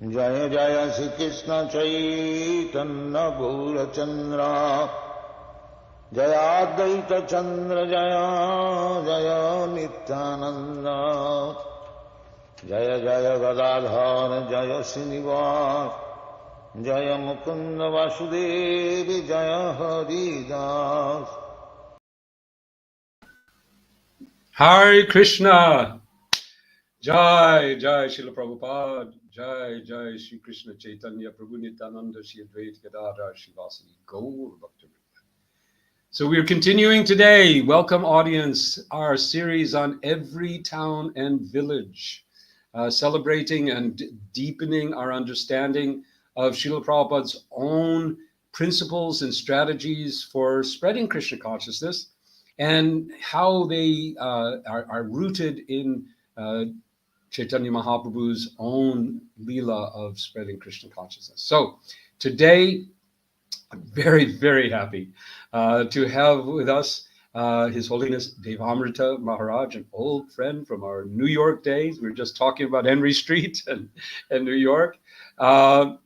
Jaya Jaya Shri Krishna Chaitanya Gaurachandra Jaya Advaita Chandra Jaya Jaya Nityananda Jaya Jaya Gadadhar Jaya Srinivas Jaya Mukunda Vasudevi Jaya Haridas. Hare Krishna. Jai Jai Srila Prabhupada. Jai Jai Shri Krishna Chaitanya Prabhu Nityananda Shri Advaita Gadadhar Shri Vasudeva Gaur Bhakti-yoga. So we're continuing today. Welcome, audience, our series on every town and village, celebrating and deepening our understanding of Srila Prabhupada's own principles and strategies for spreading Krishna consciousness, and how they are rooted in Chaitanya Mahaprabhu's own Leela of spreading Krishna consciousness. So today, I'm very, very happy to have with us His Holiness Devamrita Maharaj, an old friend from our New York days. We were just talking about Henry Street and New York. And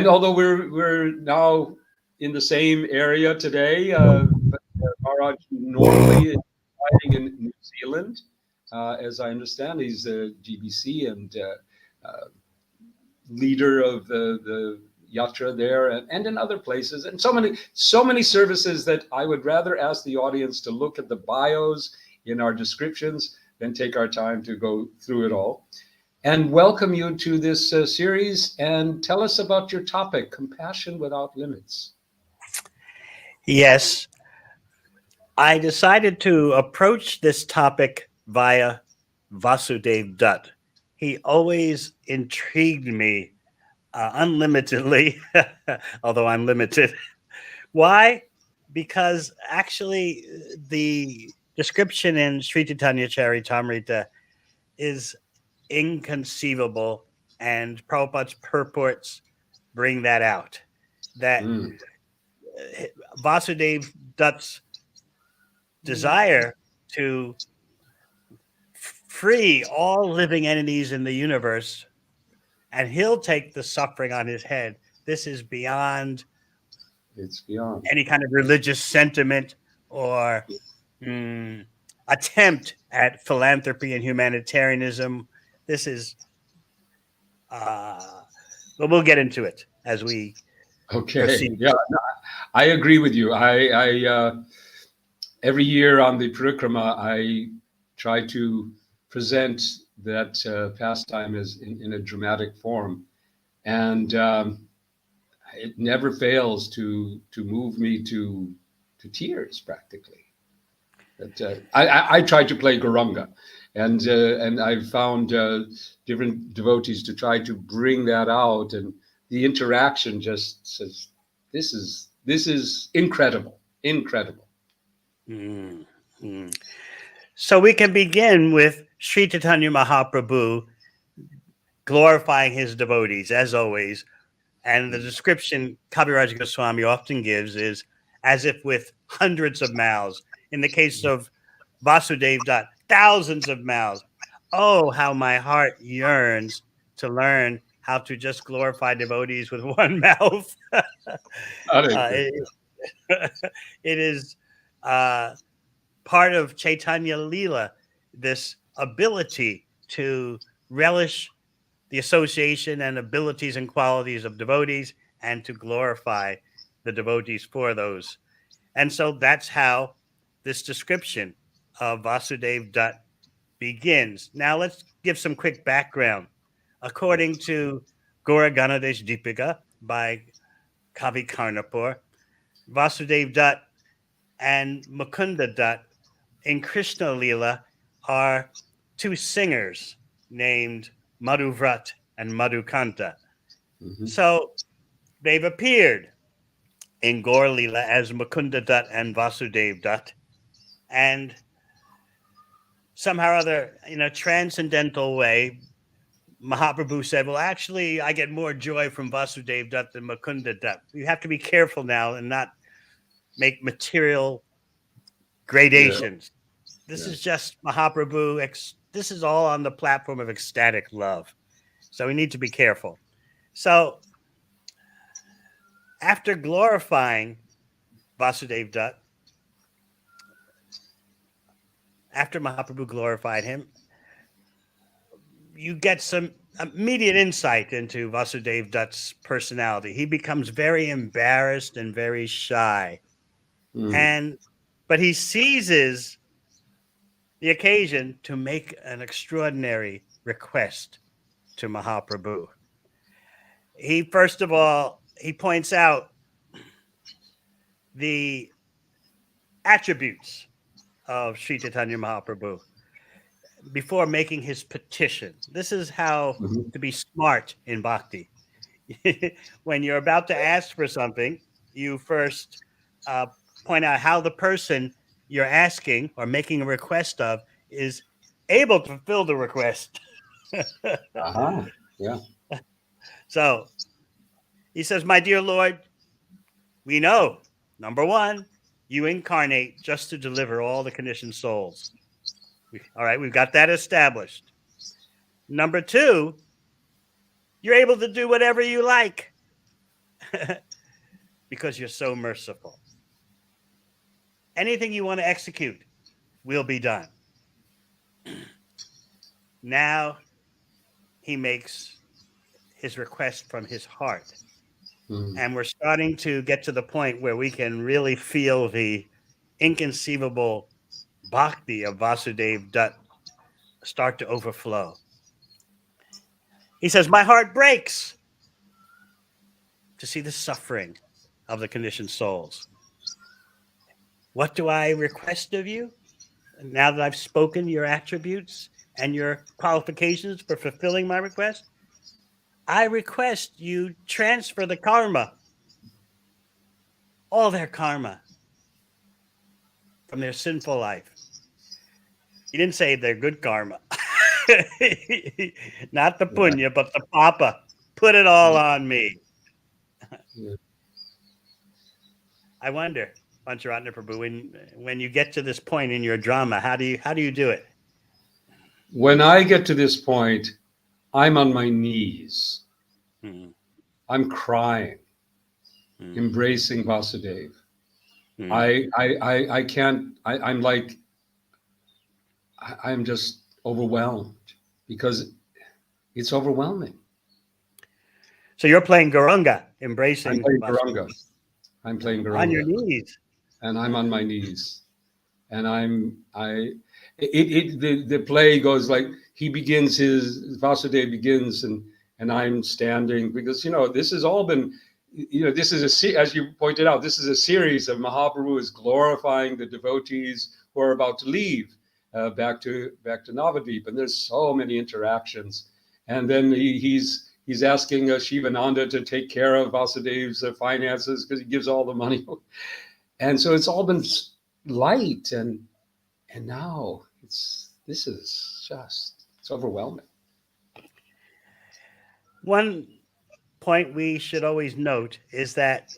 although we're now in the same area today, but Maharaj normally is residing in New Zealand. As I understand, he's a GBC and leader of the yatra there and in other places, and so many services that I would rather ask the audience to look at the bios in our descriptions than take our time to go through it all. And welcome you to this series, and tell us about your topic, Compassion Without Limits. Yes, I decided to approach this topic via Vasudeva Datta. He always intrigued me unlimitedly, although I'm limited. Why? Because actually the description in Sri Chaitanya Charitamrita is inconceivable, and Prabhupada's purports bring that out. That Vasudeva Datta's desire to free all living entities in the universe, and he'll take the suffering on his head. This is beyond, it's beyond any kind of religious sentiment or attempt at philanthropy and humanitarianism. This is, but we'll get into it as we proceed. Yeah, no, I agree with you. I every year on the parikrama, I try to present that pastime as in a dramatic form, and it never fails to move me to tears practically. But I try to play Gauranga, and I've found different devotees to try to bring that out, and the interaction just says, "This is incredible." Mm-hmm. So we can begin with Sri Chaitanya Mahaprabhu glorifying his devotees, as always. And the description Kaviraj Goswami often gives is as if with hundreds of mouths. In the case of Vasudeva Datta, thousands of mouths. Oh, how my heart yearns to learn how to just glorify devotees with one mouth. It is part of Chaitanya Leela, this ability to relish the association and abilities and qualities of devotees and to glorify the devotees for those. And so that's how this description of Vasudeva Datta begins. Now let's give some quick background. According to Gaura Ganadesh Deepika by Kavi Karnapur, Vasudeva Datta and Mukunda Datta in Krishna Leela are two singers named Madhuvrat and Madhukanta. Mm-hmm. So they've appeared in Gaur Leela as Mukunda Datta and Vasudeva Datta, and somehow or other, in a transcendental way, Mahaprabhu said, well, actually, I get more joy from Vasudeva Datta than Mukunda Datta. You have to be careful now and not make material gradations. This is just Mahaprabhu. This is all on the platform of ecstatic love. So we need to be careful. So after glorifying Vasudeva Datta, after Mahaprabhu glorified him, you get some immediate insight into Vasudeva Datta's personality. He becomes very embarrassed and very shy. But he seizes the occasion to make an extraordinary request to Mahaprabhu. He, first of all, he points out the attributes of Sri Chaitanya Mahaprabhu before making his petition. This is how to be smart in bhakti. When you're about to ask for something, you first point out how the person you're asking or making a request of is able to fulfill the request. Yeah. So he says, my dear Lord, we know, number one, you incarnate just to deliver all the conditioned souls. All right, we've got that established. Number two, you're able to do whatever you like because you're so merciful. Anything you want to execute will be done. Now he makes his request from his heart. And we're starting to get to the point where we can really feel the inconceivable bhakti of Vasudeva Datta start to overflow. He says, my heart breaks to see the suffering of the conditioned souls. What do I request of you? Now that I've spoken your attributes and your qualifications for fulfilling my request, I request you transfer the karma, all their karma from their sinful life. He didn't say their good karma. Not the punya, but the papa. Put it all on me. I wonder, Pancharatna Prabhu, when you get to this point in your drama, how do you do it? When I get to this point, I'm on my knees. I'm crying, embracing Vasudeva. I can't. I'm like, I'm just overwhelmed because it's overwhelming. So you're playing Garanga, embracing. I'm playing Garanga. I'm playing Garanga on your knees, and I'm on my knees, and the play goes like Vasudeva begins and I'm standing because this has all been this is as you pointed out, this is a series of Mahaprabhu is glorifying the devotees who are about to leave back to Navadvip, and there's so many interactions, and then he's asking Shivananda to take care of Vasudeva's finances because he gives all the money, and so it's all been light, and now it's overwhelming. One point we should always note is that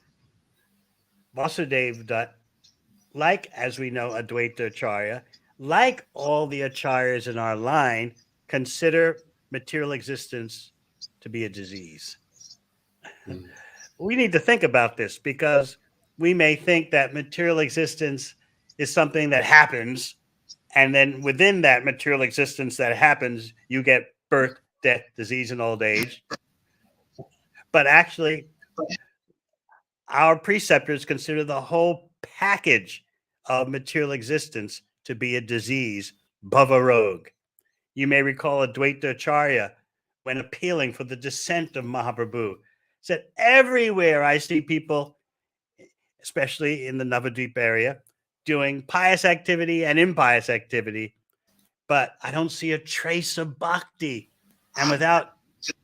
Vasudeva Datta, like, as we know, Advaita Acharya, like all the acharyas in our line, consider material existence to be a disease. We need to think about this because we may think that material existence is something that happens, and then within that material existence that happens, you get birth, death, disease, and old age. But actually, our preceptors consider the whole package of material existence to be a disease, bhava rog. You may recall Advaita Acharya, when appealing for the descent of Mahaprabhu, said, everywhere I see people, especially in the Navadvip area, doing pious activity and impious activity, but I don't see a trace of bhakti. And without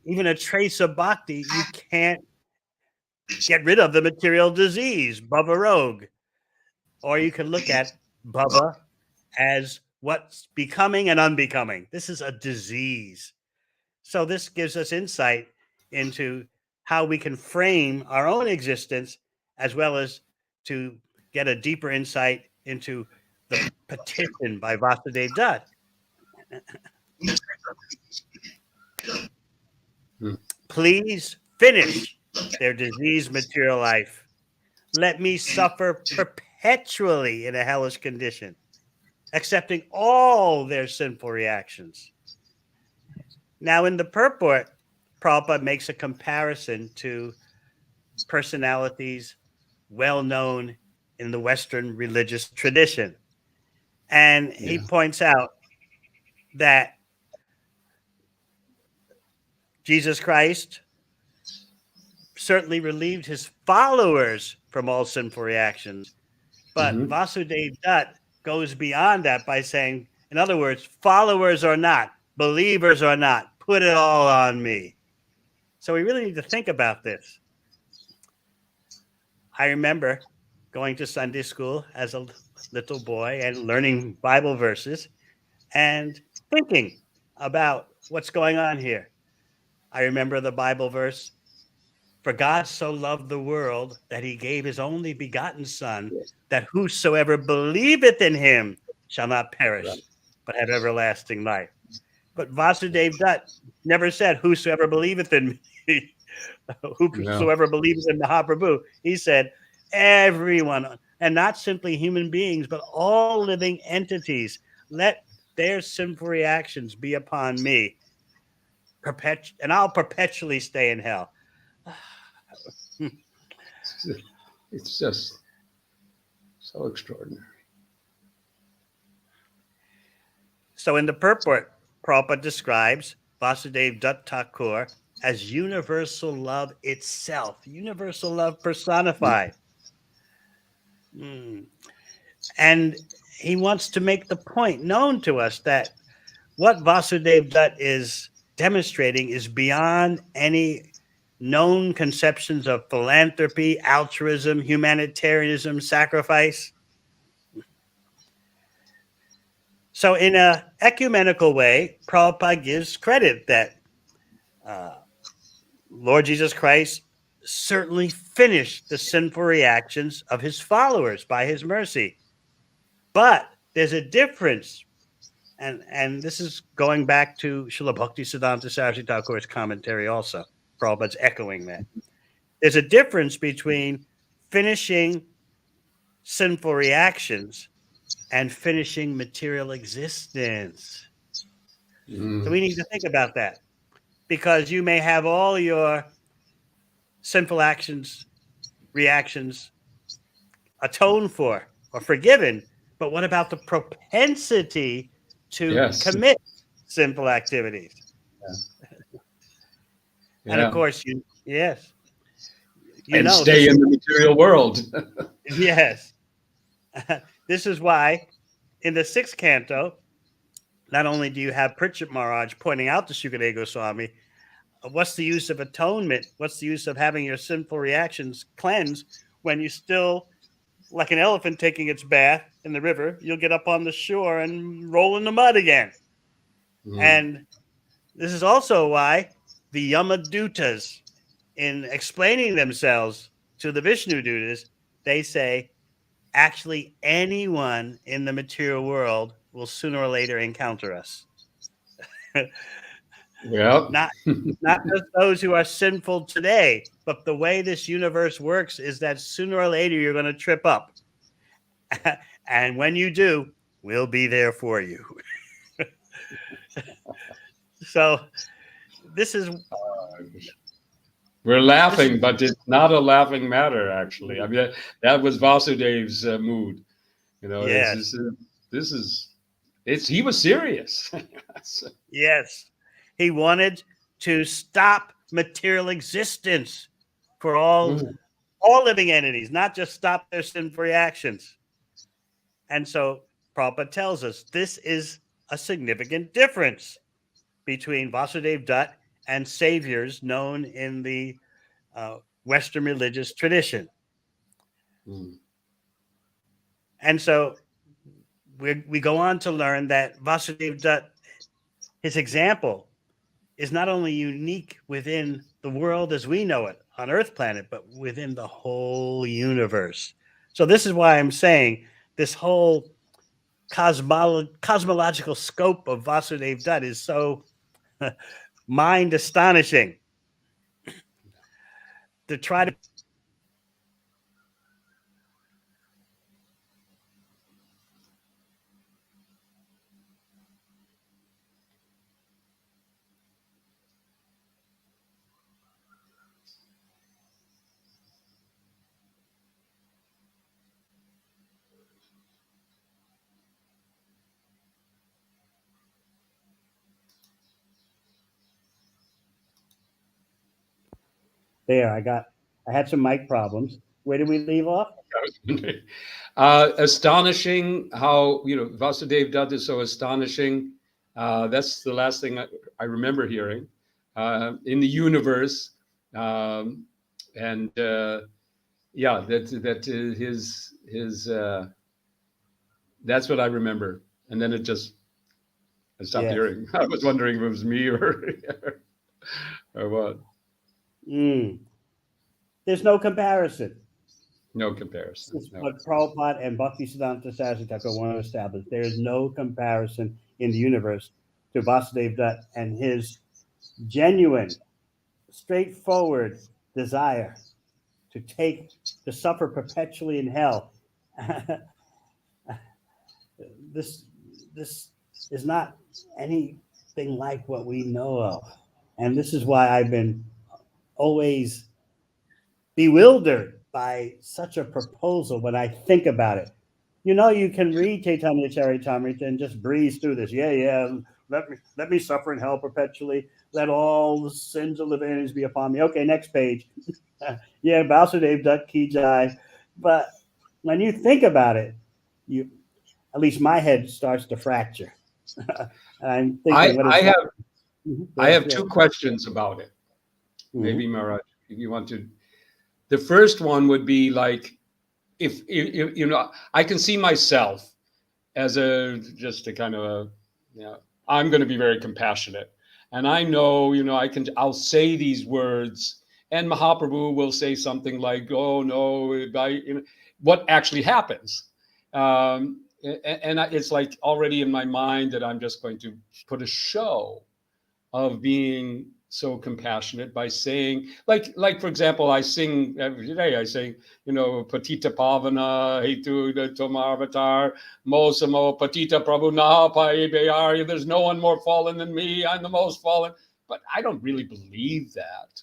even a trace of bhakti, you can't get rid of the material disease, bhava rog. Or you can look at bhava as what's becoming and unbecoming. This is a disease. So this gives us insight into how we can frame our own existence, as well as to get a deeper insight into the petition by Vasudeva Datta. Please finish their diseased material life. Let me suffer perpetually in a hellish condition, accepting all their sinful reactions. Now, in the purport, Prabhupada makes a comparison to personalities well known in the Western religious tradition. And he points out that Jesus Christ certainly relieved his followers from all sinful reactions. But Vasudeva Datta goes beyond that by saying, in other words, followers or not, believers or not, put it all on me. So we really need to think about this. I remember going to Sunday school as a little boy and learning Bible verses and thinking about what's going on here. I remember the Bible verse, "For God so loved the world that he gave his only begotten Son, that whosoever believeth in him shall not perish, but have everlasting life." But Vasudeva Datta never said, "Whosoever believeth in me," whosoever believes in Mahaprabhu. He said, everyone, and not simply human beings, but all living entities, let their sinful reactions be upon me, and I'll perpetually stay in hell. It's just so extraordinary. So in the purport, Prabhupada describes Vasudeva Datta Thakur as universal love itself, universal love personified. And he wants to make the point known to us that what Vasudeva Datta is demonstrating is beyond any known conceptions of philanthropy, altruism, humanitarianism, sacrifice. So in an ecumenical way, Prabhupada gives credit that Lord Jesus Christ certainly finished the sinful reactions of his followers by his mercy. But there's a difference, and this is going back to Srila Bhaktisiddhanta Saraswati Thakur's commentary also. Prabhupada's echoing that. There's a difference between finishing sinful reactions and finishing material existence. So we need to think about that, because you may have all your sinful reactions atoned for or forgiven, but what about the propensity to commit sinful activities? And of course, and stay in the material world. Yes. This is why in the 6th canto, not only do you have Pritchett Maharaj pointing out to Shukadeva Goswami, what's the use of atonement? What's the use of having your sinful reactions cleansed when you still, like an elephant taking its bath in the river, you'll get up on the shore and roll in the mud again. And this is also why the Yamadutas, in explaining themselves to the Vishnu Dutas, they say, actually, anyone in the material world will sooner or later encounter us. Not just those who are sinful today, but the way this universe works is that sooner or later you're going to trip up. And when you do, we'll be there for you. So this is... We're laughing, but it's not a laughing matter, actually. I mean, that was Vasudeva's mood. You know, he was serious. Yes. He wanted to stop material existence for all living entities, not just stop their sinful reactions. And so Prabhupada tells us this is a significant difference between Vasudeva Datta and saviors known in the Western religious tradition. And so we go on to learn that Vasudeva Datta, his example, is not only unique within the world as we know it on Earth planet, but within the whole universe. So this is why I'm saying this whole cosmological scope of Vasudeva Datta is so mind astonishing. to try to there. I had some mic problems. Where did we leave off? Astonishing how, Vasudeva Datta is so astonishing. That's the last thing I remember hearing in the universe. And yeah, that his that's what I remember. And then I stopped hearing. I was wondering if it was me or what. There's no comparison. No comparison. It's what Prabhupada and Bhaktisiddhanta Saraswati Thakur want to establish. There is no comparison in the universe to Vasudeva Datta and his genuine, straightforward desire to suffer perpetually in hell. This is not anything like what we know of. And this is why I've been always bewildered by such a proposal when I think about it. You can read Caitanya Charitamrita and just breeze through this. Let me suffer in hell perpetually. Let all the sins of living entities be upon me. Okay, next page. Vasudeva Datta ki jai. But when you think about it, at least my head starts to fracture. I'm thinking, I have two questions about it. Maybe Maharaj, if you want to. The first one would be like, if I can see myself as just a kind of I'm going to be very compassionate, and I know, I'll say these words, and Mahaprabhu will say something like, "Oh no," what actually happens, and it's like already in my mind that I'm just going to put a show of being so compassionate by saying, like for example, I sing every day. I sing, Patita Pavana, Hetu Tomarvatar, Mosamo, Patita Prabhu Naha Pai Beyar. There's no one more fallen than me. I'm the most fallen. But I don't really believe that.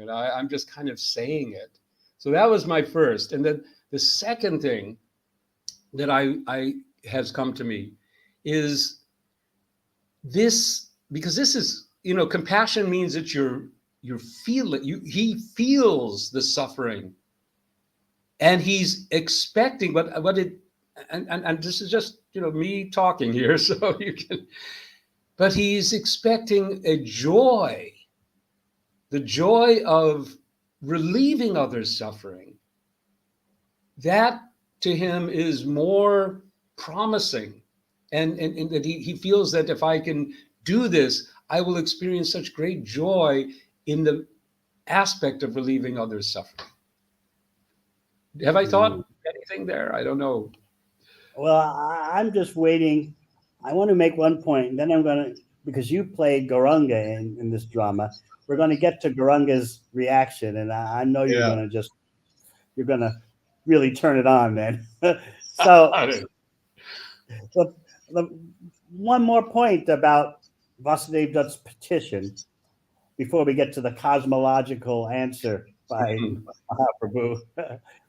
I'm just kind of saying it. So that was my first. And then the second thing that I has come to me is this, because this is, compassion means that you're feeling, he feels the suffering, and he's expecting, and this is just, me talking here, so you can, but he's expecting a joy, the joy of relieving others' suffering. That to him is more promising, and that he feels that if I can do this, I will experience such great joy in the aspect of relieving others' suffering. Have I thought anything there? I don't know. Well, I'm just waiting. I want to make one point, and then I'm going to, because you played Gauranga in this drama, we're going to get to Gauranga's reaction, and I know you're going to really turn it on then. So one more point about Vasudeva Datta's petition before we get to the cosmological answer by Mahaprabhu,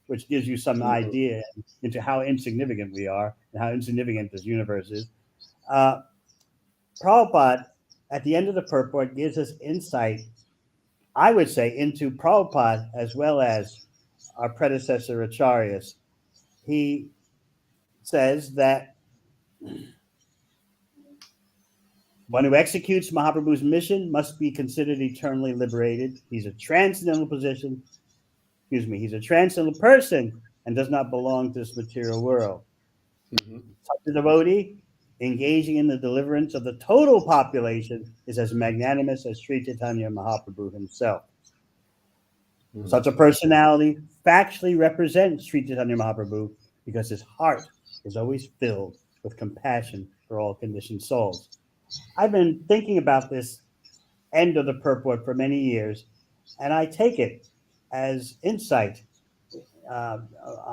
which gives you some idea into how insignificant we are and how insignificant this universe is. Prabhupada, at the end of the purport, gives us insight, I would say, into Prabhupada as well as our predecessor acharyas. He says that one who executes Mahaprabhu's mission must be considered eternally liberated. He's a transcendental person and does not belong to this material world. Such a devotee engaging in the deliverance of the total population is as magnanimous as Sri Chaitanya Mahaprabhu himself. Such a personality factually represents Sri Chaitanya Mahaprabhu because his heart is always filled with compassion for all conditioned souls. I've been thinking about this end of the purport for many years, and I take it as insight, a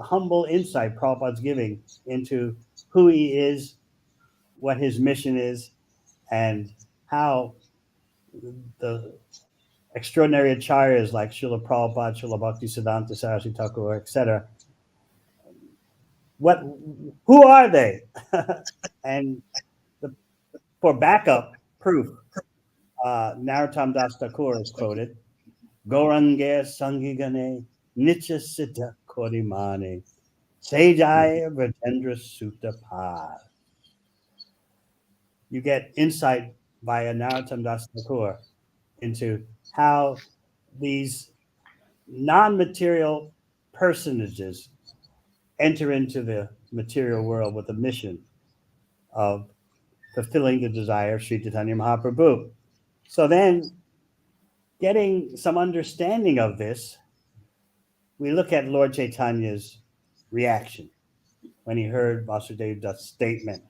humble insight Prabhupada's giving into who he is, what his mission is, and how the extraordinary acharyas like Srila Prabhupada, Srila Bhaktisiddhanta Saraswati Thakur, etc. Who are they? And for backup proof, Narottam Das Thakur is quoted, Gauranga Sangigane Nitya Siddha Korimane Sejaya Vrajendra Sutta Pa. You get insight via Narottam Das Thakur into how these non-material personages enter into the material world with a mission of fulfilling the desire of Sri Chaitanya Mahaprabhu. So then, getting some understanding of this, we look at Lord Chaitanya's reaction when he heard Vasudeva Datta's statement.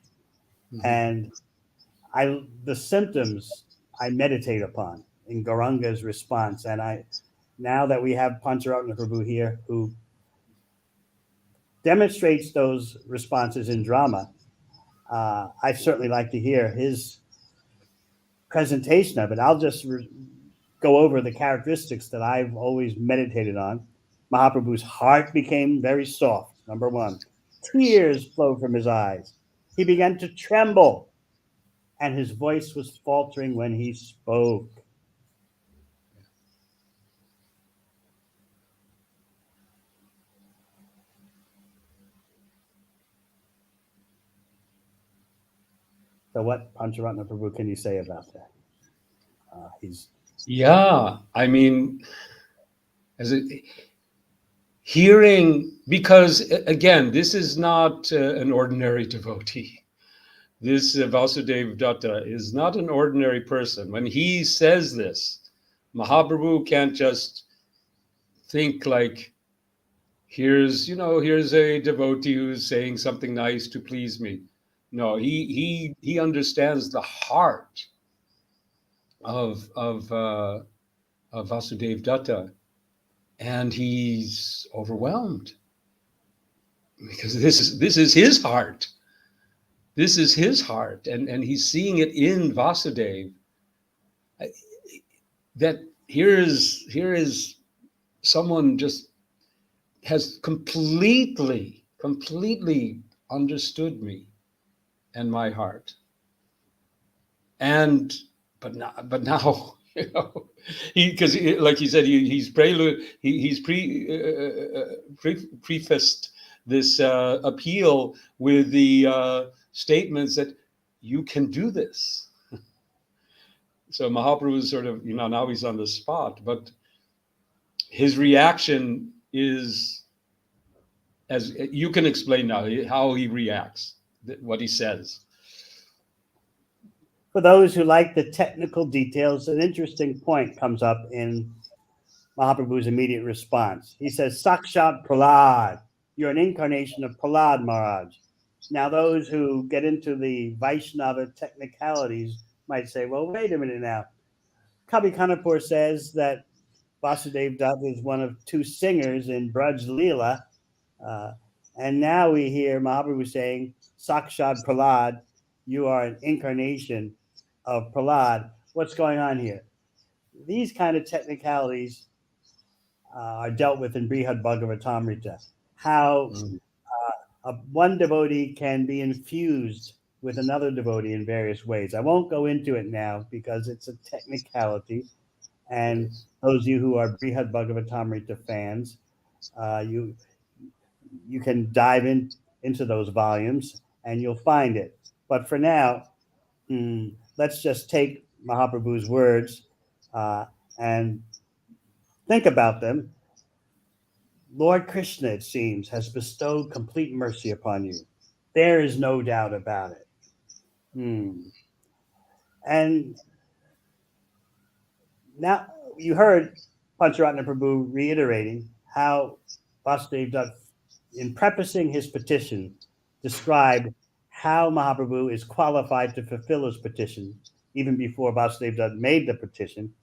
And the symptoms I meditate upon in Gauranga's response. And now that we have Pancharatna Prabhu here, who demonstrates those responses in drama, I certainly like to hear his presentation of it. I'll just go over the characteristics that I've always meditated on. Mahaprabhu's heart became very soft, number one. Tears flowed from his eyes. He began to tremble, and his voice was faltering when he spoke. So what, Pancharatna Prabhu, can you say about that? I mean, hearing, because again, this is not an ordinary devotee. This Vasudeva Datta is not an ordinary person. When he says this, Mahaprabhu can't just think like, here's a devotee who's saying something nice to please me. No, he understands the heart of Vasudeva Datta, and he's overwhelmed because this is his heart. This is his heart, and he's seeing it in Vasudeva. That here is someone just has completely understood me and my heart. But now, because like he said, he's prefaced this appeal with the statements that you can do this. So Mahaprabhu is sort of, now he's on the spot, but his reaction is, as you can explain now, how he reacts, what he says. For those who like the technical details, an interesting point comes up in Mahaprabhu's immediate response. He says, Sakshat Prahlad, you're an incarnation of Prahlad Maharaj. Now, those who get into the Vaishnava technicalities might say, well, wait a minute now. Kavi Kanapur says that Vasudeva Datta is one of two singers in Braj Leela. And now we hear Mahaprabhu saying, Sakshat Prahlad, you are an incarnation of Prahlad. What's going on here? These kind of technicalities are dealt with in Brihad Bhagavatamrita. How one devotee can be infused with another devotee in various ways. I won't go into it now because it's a technicality. And those of you who are Brihad Bhagavatamrita fans, you can dive into those volumes and you'll find it. But for now, let's just take Mahaprabhu's words and think about them. Lord Krishna, it seems, has bestowed complete mercy upon you. There is no doubt about it. And now you heard Pancharatna Prabhu reiterating how Vasudeva Datta, in prefacing his petition, described how Mahaprabhu is qualified to fulfill his petition, even before Vasudeva Datta made the petition.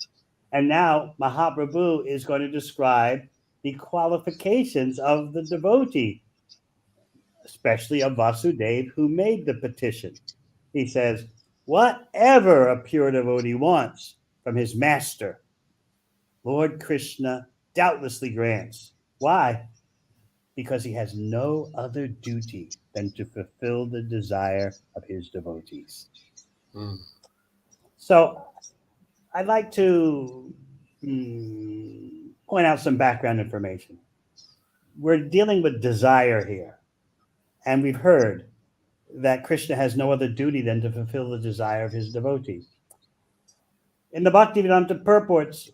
And now Mahaprabhu is going to describe the qualifications of the devotee, especially of Vasudeva, who made the petition. He says, whatever a pure devotee wants from his master, Lord Krishna doubtlessly grants. Why? Because he has no other duty than to fulfill the desire of his devotees. So I'd like to point out some background information. We're dealing with desire here, and we've heard that Krishna has no other duty than to fulfill the desire of his devotee. In the Bhakti-Vedanta purports,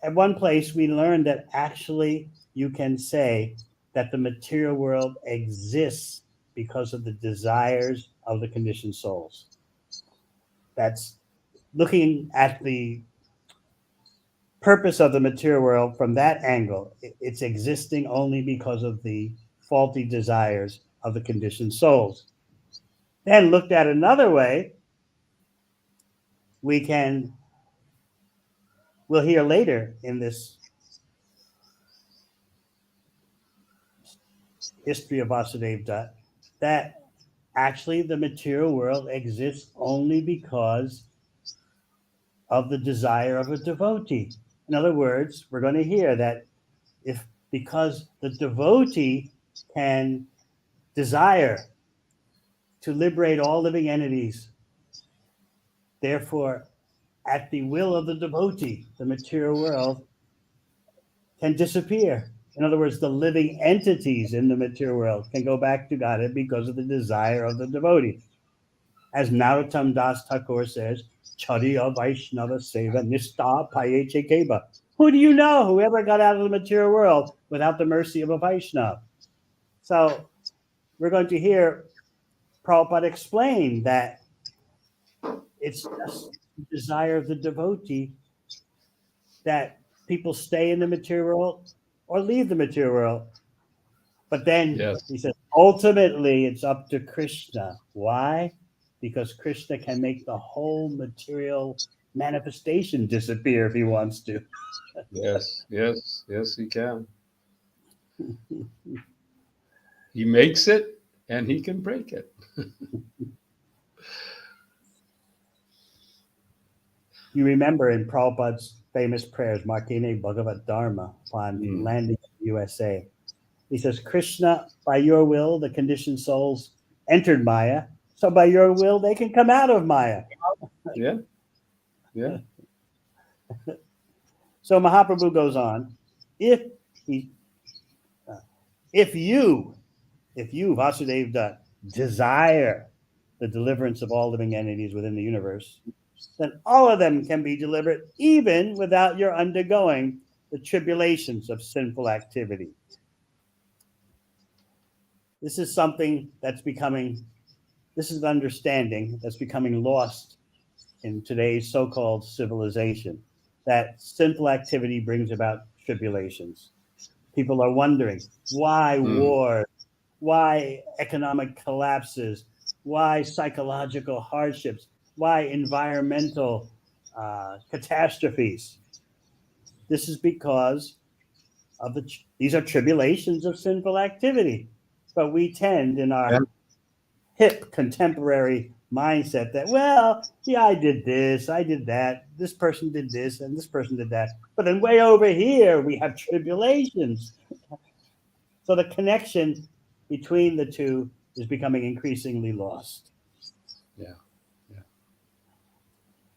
at one place we learned that actually you can say that the material world exists because of the desires of the conditioned souls. That's looking at the purpose of the material world from that angle. It's existing only because of the faulty desires of the conditioned souls. Then looked at another way, we'll hear later in this history of Vasudeva Datta that actually the material world exists only because of the desire of a devotee. In other words, we're going to hear that because the devotee can desire to liberate all living entities, therefore, at the will of the devotee, the material world can disappear. In other words, the living entities in the material world can go back to Godhead because of the desire of the devotee. As Narottam Das Thakur says, Chariya Vaishnava Seva Nista Payeche Keba. Who do you know who ever got out of the material world without the mercy of a Vaishnava? So we're going to hear Prabhupada explain that it's just the desire of the devotee that people stay in the material world or leave the material world. But then he says, ultimately, it's up to Krishna. Why? Because Krishna can make the whole material manifestation disappear if he wants to. Yes, he can. He makes it and he can break it. You remember in Prabhupada's famous prayers, Markine Bhagavat Dharma, upon landing in the USA, he says, Krishna, by your will, the conditioned souls entered Maya, so by your will, they can come out of Maya. Yeah. So Mahaprabhu goes on, if you, Vasudeva Datta, desire the deliverance of all living entities within the universe, then all of them can be delivered even without your undergoing the tribulations of sinful activity. This is something that's this is an understanding that's becoming lost in today's so-called civilization, that sinful activity brings about tribulations. People are wondering why war, why economic collapses, why psychological hardships, why environmental catastrophes. This is because of these are tribulations of sinful activity. But we tend in our hip contemporary mindset that, well, yeah, I did this, I did that, this person did this, and this person did that. But then way over here, we have tribulations. So the connection between the two is becoming increasingly lost. Yeah.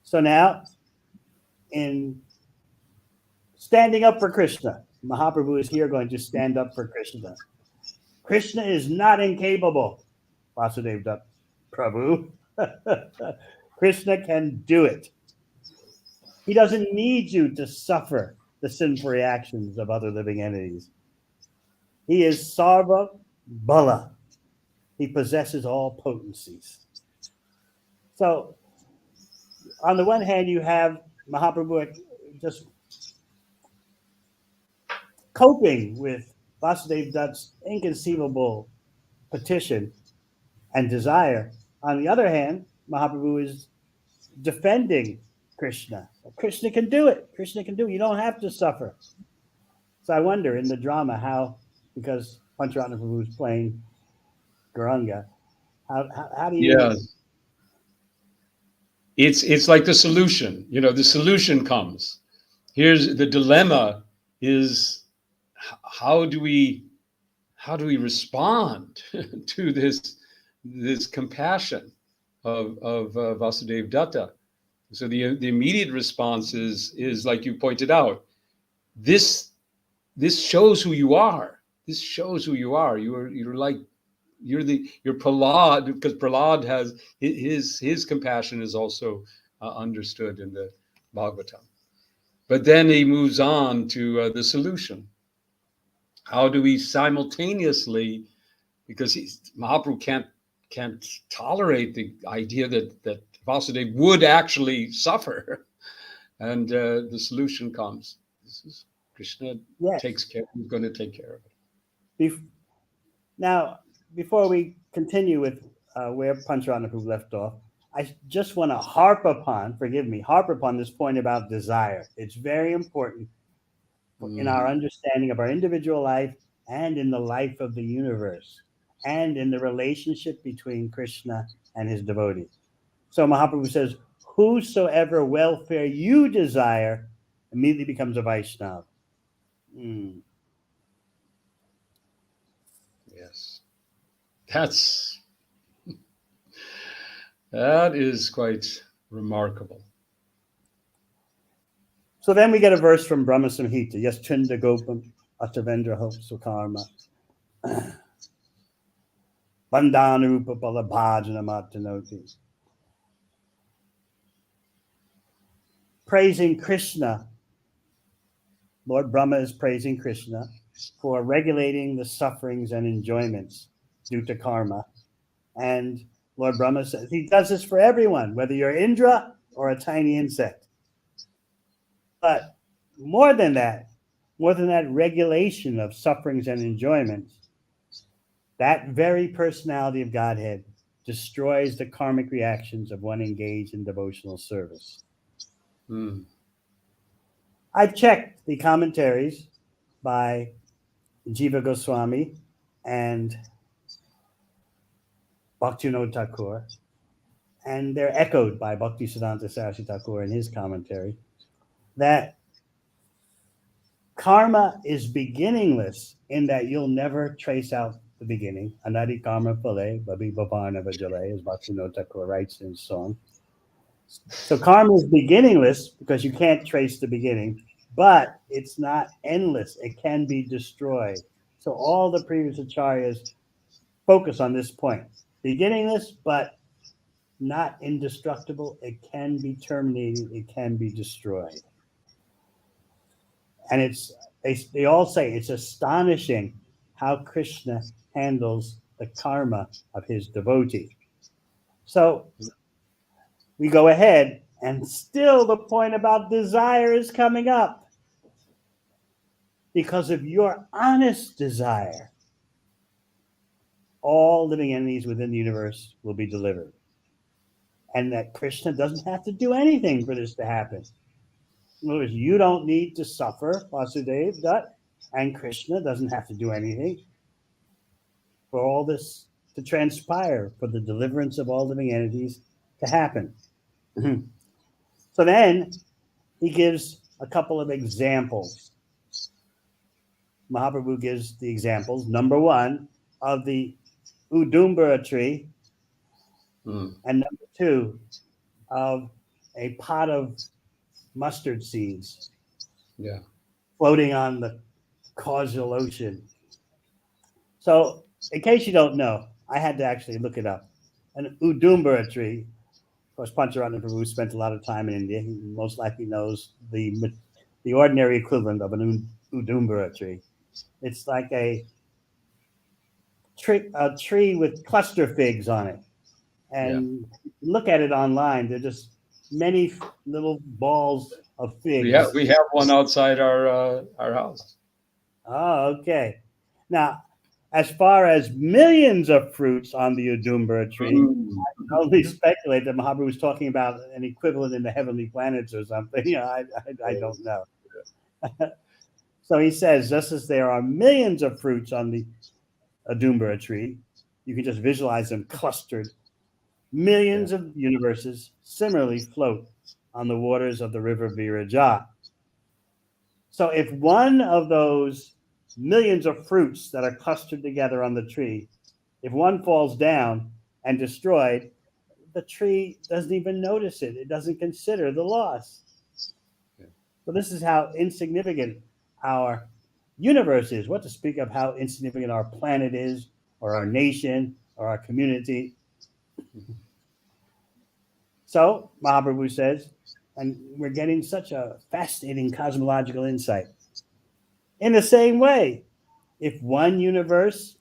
So now, in standing up for Krishna, Mahaprabhu is here going to stand up for Krishna. Krishna is not incapable, Vasudeva Datta Prabhu. Krishna can do it. He doesn't need you to suffer the sinful reactions of other living entities. He is Sarva Bala. He possesses all potencies. So, on the one hand, you have Mahaprabhu just coping with Vasudeva Datta's inconceivable petition and desire. On the other hand, Mahaprabhu is defending Krishna. Krishna can do it. Krishna can do it. You don't have to suffer. So I wonder in the drama how, because Pancharatna Prabhu is playing Gauranga, how do you? Yeah, it's like the solution. The solution comes. Here's the dilemma: is how do we respond to this compassion of Vasudeva Datta? So the immediate response is like you pointed out. This shows who you are. This shows who you are. You're Prahlad, because Prahlad has his compassion is also understood in the Bhagavatam. But then he moves on to the solution. How do we simultaneously, because Mahaprabhu can't tolerate the idea that Vasudeva would actually suffer, and the solution comes. This is Krishna takes care. He's going to take care of it. Now, before we continue with where Pancharatna Prabhu left off, I just want to harp upon this point about desire. It's very important in our understanding of our individual life and in the life of the universe and in the relationship between Krishna and his devotees. So Mahaprabhu says, whosoever welfare you desire immediately becomes a Vaishnava. Yes. That is quite remarkable. So then we get a verse from Brahma Samhita. Yes, Chinda Gopam Atavendra Ho Sukarma Bandhanurupa Balabhajana Matanoti. Praising Krishna. Lord Brahma is praising Krishna for regulating the sufferings and enjoyments due to karma. And Lord Brahma says he does this for everyone, whether you're Indra or a tiny insect. But more than that regulation of sufferings and enjoyments, that very personality of Godhead destroys the karmic reactions of one engaged in devotional service. I've checked the commentaries by Jiva Goswami and Bhaktivinoda Thakur, and they're echoed by Bhaktisiddhanta Saraswati Thakur in his commentary, that karma is beginningless in that you'll never trace out the beginning. Anadi karma phale, babi bhavarna vajale, as Bhaktivinoda Thakur writes in his song. So karma is beginningless because you can't trace the beginning, but it's not endless. It can be destroyed. So all the previous acharyas focus on this point. Beginningless, but not indestructible. It can be terminated. It can be destroyed. And they all say it's astonishing how Krishna handles the karma of his devotee. So we go ahead, and still the point about desire is coming up. Because of your honest desire, all living entities within the universe will be delivered. And that Krishna doesn't have to do anything for this to happen. In other words, you don't need to suffer, Vasudeva Datta, and Krishna doesn't have to do anything for all this to transpire, for the deliverance of all living entities to happen. So then he gives a couple of examples. Mahaprabhu gives the examples. Number one, of the Udumbara tree, and number two, of a pot of mustard seeds floating on the causal ocean. So in case you don't know, I had to actually look it up. An Udumbara tree, of course, Pancharatna Prabhu spent a lot of time in India. He most likely knows the ordinary equivalent of an Udumbara tree. It's like a tree with cluster figs on it. And look at it online. They're just many little balls of figs. We have one outside our house. Oh, okay. Now, as far as millions of fruits on the Udumbara tree, I can only speculate that Mahaprabhu was talking about an equivalent in the heavenly planets or something. I don't know. So he says, just as there are millions of fruits on the Adumbra tree, you can just visualize them clustered. Millions of universes similarly float on the waters of the river Viraja. So if one of those millions of fruits that are clustered together on the tree, if one falls down and destroyed, the tree doesn't even notice it. It doesn't consider the loss. So this is how insignificant our universe is. What to speak of how insignificant our planet is, or our nation, or our community. So Mahaprabhu says, and we're getting such a fascinating cosmological insight. In the same way, if one universe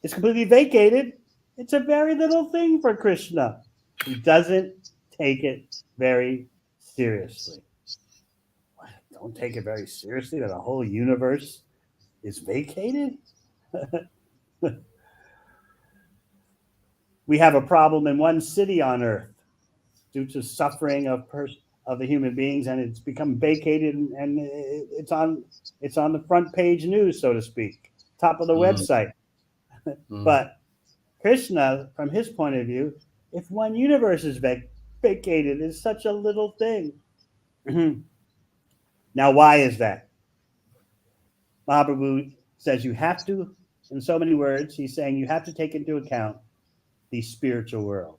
is completely vacated, it's a very little thing for Krishna. He doesn't take it very seriously. Don't take it very seriously that a whole universe is vacated? We have a problem in one city on Earth due to suffering of the human beings, and it's become vacated, and it's on the front page news, so to speak, top of the website. But Krishna, from his point of view, if one universe is vacated, it's such a little thing. Now, why is that? Mahaprabhu says you have to, in so many words, he's saying you have to take into account the spiritual world.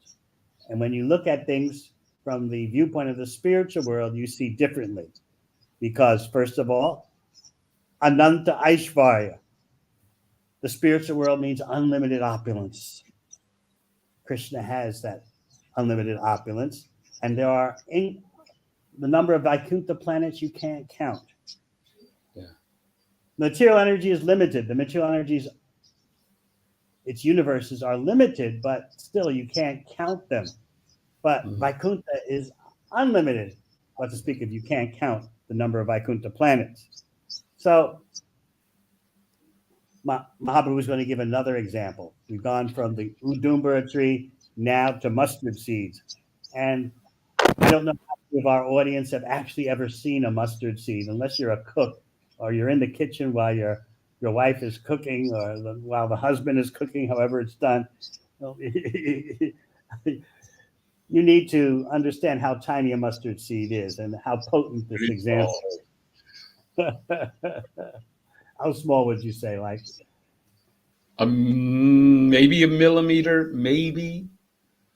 And when you look at things from the viewpoint of the spiritual world, you see differently. Because, first of all, Ananta Aishvarya. The spiritual world means unlimited opulence. Krishna has that unlimited opulence. And there are the number of Vaikuntha planets you can't count. Yeah. Material energy is limited. The material energies, its universes are limited, but still you can't count them. But Vaikuntha is unlimited. What to speak of, you can't count the number of Vaikuntha planets. So Mahaprabhu is going to give another example. We've gone from the Udumbara tree now to mustard seeds. And I don't know how many of our audience have actually ever seen a mustard seed, unless you're a cook or you're in the kitchen while your wife is cooking, or while the husband is cooking, however it's done. You need to understand how tiny a mustard seed is and how potent this example is. How small would you say? Like maybe a millimeter, maybe,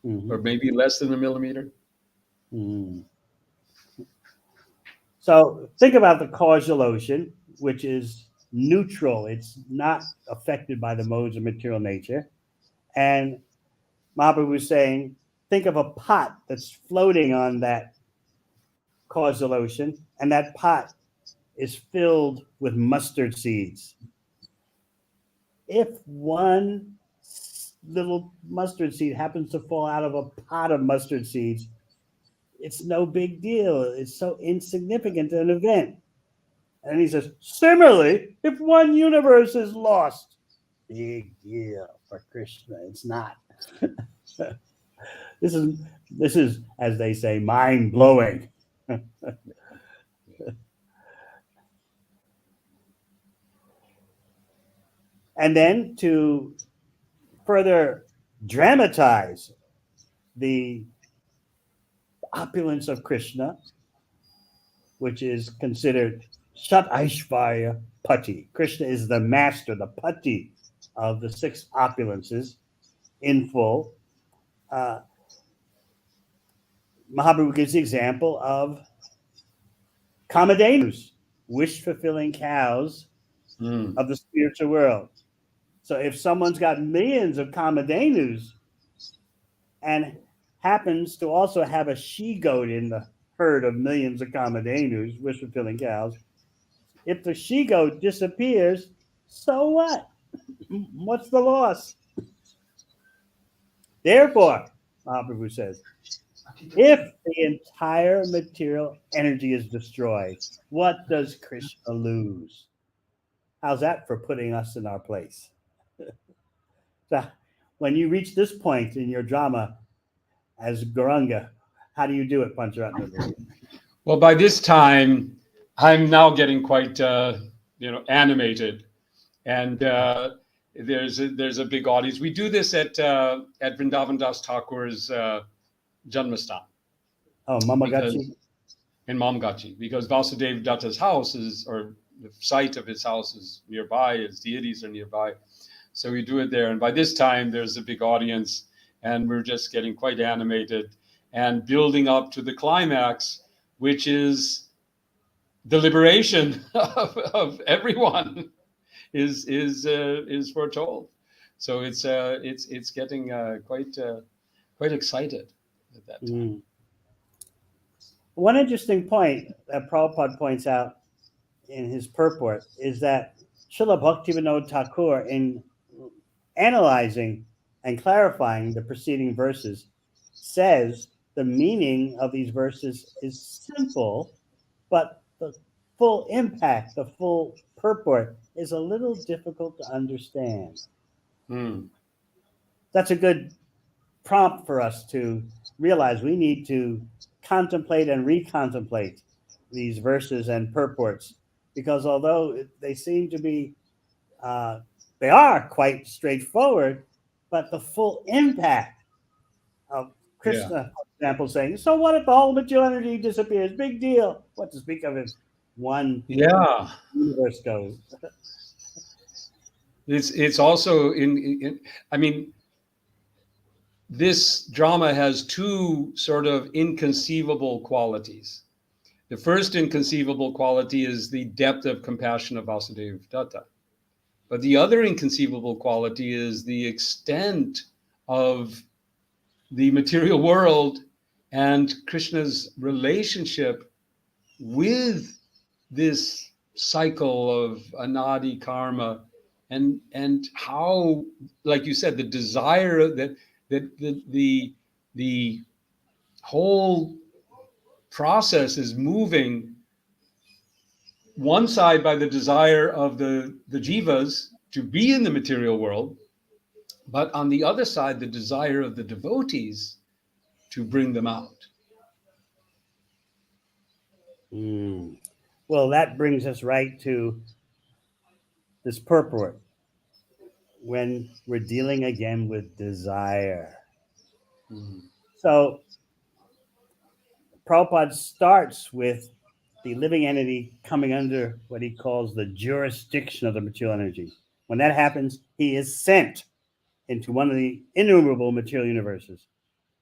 or maybe less than a millimeter. So think about the causal ocean, which is neutral. It's not affected by the modes of material nature. And Mahaprabhu was saying, think of a pot that's floating on that causal ocean, and that pot is filled with mustard seeds. If one little mustard seed happens to fall out of a pot of mustard seeds, it's no big deal. It's so insignificant an event. And he says, similarly, if one universe is lost, big deal for Krishna. It's not. This is, as they say, mind-blowing. And then to further dramatize the opulence of Krishna, which is considered Shat Aishvarya Pati. Krishna is the master, the Pati of the six opulences in full. Mahaprabhu gives the example of Kamadhenus, wish-fulfilling cows of the spiritual world. So if someone's got millions of Kamadhenus and happens to also have a she-goat in the herd of millions of Kamadhenus, wish-fulfilling cows, if the she-goat disappears, so what? What's the loss? Therefore, Mahaprabhu says, if the entire material energy is destroyed, what does Krishna lose? How's that for putting us in our place? So when you reach this point in your drama as Gauranga, how do you do it, Pancharatna? Well, by this time, I'm now getting quite animated, and there's a big audience. We do this at Vrindavan Das Thakur's Janmastan. Oh, Mamagachi. In Mamgachi, because Vasudeva Datta's house or the site of his house is nearby, his deities are nearby. So we do it there. And by this time, there's a big audience, and we're just getting quite animated and building up to the climax, which is the liberation of everyone is foretold. So it's getting quite excited at that time. One interesting point that Prabhupada points out in his purport is that Srila Bhaktivinoda Thakur, in analyzing and clarifying the preceding verses, says the meaning of these verses is simple, but the full impact, the full purport is a little difficult to understand. That's a good prompt for us to realize we need to contemplate and recontemplate these verses and purports, because although they seem to be, they are quite straightforward, but the full impact of Krishna, for example, saying, so what if the whole material energy disappears? Big deal. What to speak of if one universe goes? It's also this drama has two sort of inconceivable qualities. The first inconceivable quality is the depth of compassion of Vasudeva Datta. But the other inconceivable quality is the extent of the material world and Krishna's relationship with this cycle of anadi karma, and how, like you said, the desire that the whole process is moving one side by the desire of the jivas to be in the material world, but on the other side, the desire of the devotees to bring them out. Well, that brings us right to this purport, when we're dealing again with desire. So Prabhupada starts with the living entity coming under what he calls the jurisdiction of the material energy. When that happens, he is sent into one of the innumerable material universes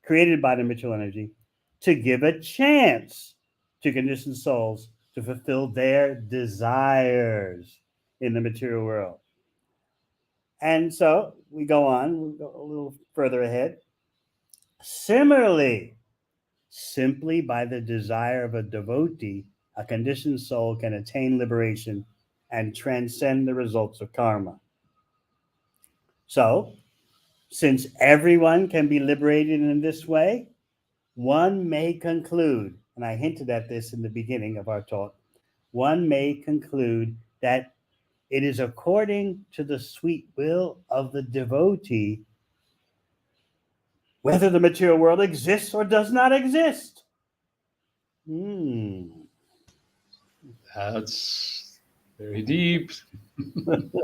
created by the material energy to give a chance to conditioned souls to fulfill their desires in the material world. And so we go on, we go a little further ahead. Similarly, simply by the desire of a devotee, a conditioned soul can attain liberation and transcend the results of karma. So, since everyone can be liberated in this way, one may conclude, and I hinted at this in the beginning of our talk, one may conclude that it is according to the sweet will of the devotee whether the material world exists or does not exist. That's very deep.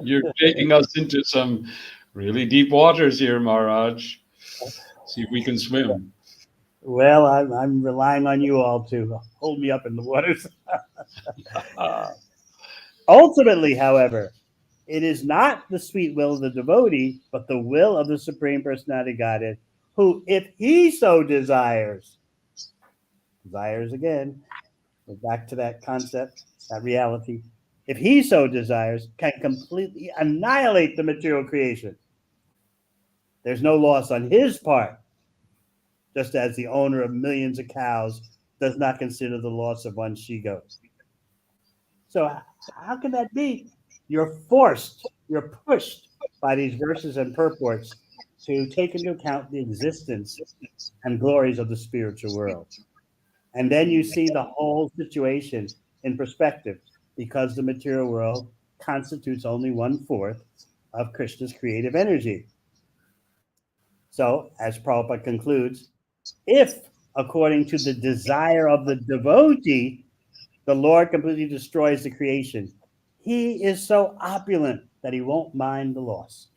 You're taking us into some really deep waters here, Maharaj. See if we can swim. Well, I'm relying on you all to hold me up in the waters. Ultimately, however, it is not the sweet will of the devotee, but the will of the Supreme Personality Godhead, who, if he so desires again, we're back to that concept, that reality, if he so desires, can completely annihilate the material creation. There's no loss on his part, just as the owner of millions of cows does not consider the loss of one she-goat. So how can that be? You're pushed by these verses and purports to take into account the existence and glories of the spiritual world. And then you see the whole situation in perspective, because the material world constitutes only 1/4 of Krishna's creative energy. So, as Prabhupada concludes, if, according to the desire of the devotee, the Lord completely destroys the creation, He is so opulent that he won't mind the loss.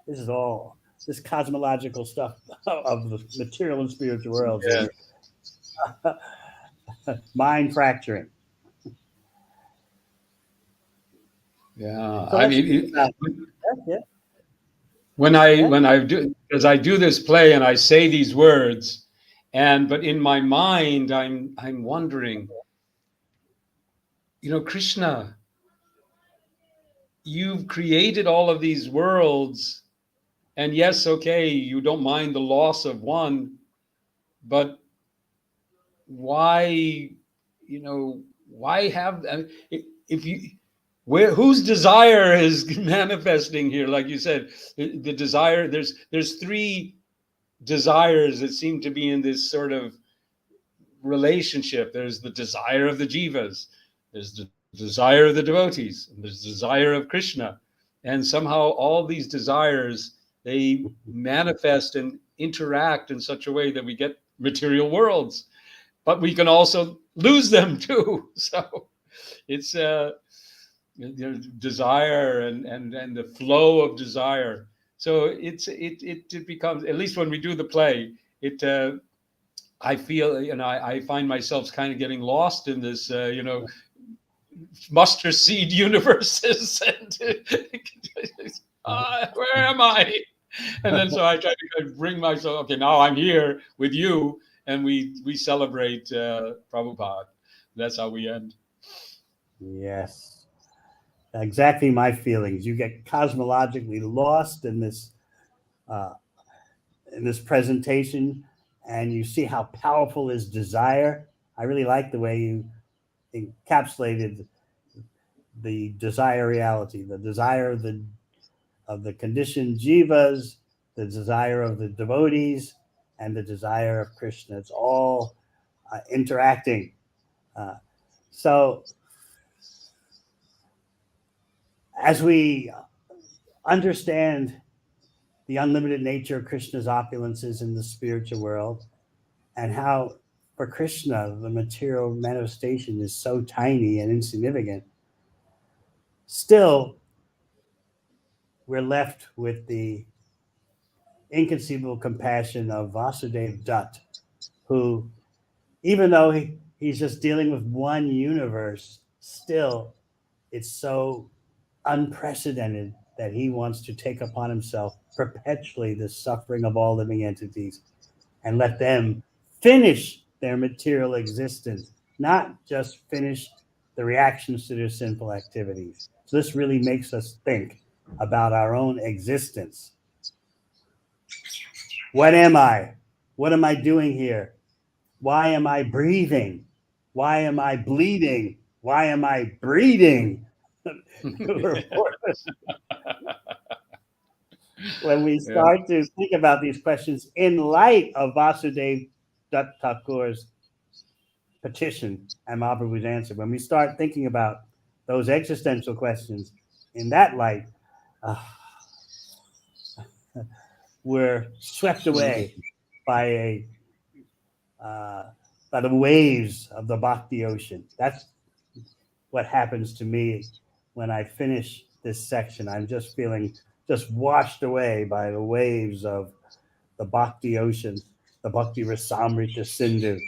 This is all this cosmological stuff of the material and spiritual worlds. Yeah. Mind fracturing. Yeah. So I let's mean, yeah. when I do, because I do this play and I say these words, but in my mind I'm wondering, Krishna, you've created all of these worlds, and yes, okay, you don't mind the loss of one, but why, why have, if you, whose desire is manifesting here? Like you said, the desire, there's three desires that seem to be in this sort of relationship. There's the desire of the jivas, there's the desire of the devotees, and there's the desire of Krishna. And somehow all these desires, they manifest and interact in such a way that we get material worlds, but we can also lose them too. So it's desire and the flow of desire. So it becomes, at least when we do the play, I feel, I find myself kind of getting lost in this, mustard seed universes, and where am I? And then so I try to kind of bring myself. Okay, now I'm here with you, and we celebrate Prabhupada. That's how we end. Yes, exactly my feelings. You get cosmologically lost in this presentation, and you see how powerful is desire. I really like the way you encapsulated the desire reality, the desire of the conditioned jivas, the desire of the devotees, and the desire of Krishna. It's all interacting. So as we understand the unlimited nature of Krishna's opulences in the spiritual world, and how for Krishna the material manifestation is so tiny and insignificant, still we're left with the inconceivable compassion of Vasudeva Datta, who, even though he's just dealing with one universe, still it's so unprecedented that he wants to take upon himself perpetually the suffering of all living entities and let them finish their material existence, not just finish the reactions to their sinful activities. So this really makes us think about our own existence. What am I? What am I doing here? Why am I breathing? Why am I bleeding? Why am I breathing? When we start to think about these questions in light of Vasudeva Datta Thakur's petition and Mahaprabhu's answer, when we start thinking about those existential questions in that light, we're swept away by the waves of the bhakti ocean. That's what happens to me when I finish this section. I'm just feeling just washed away by the waves of the bhakti ocean, the bhakti rasamrita sindhu.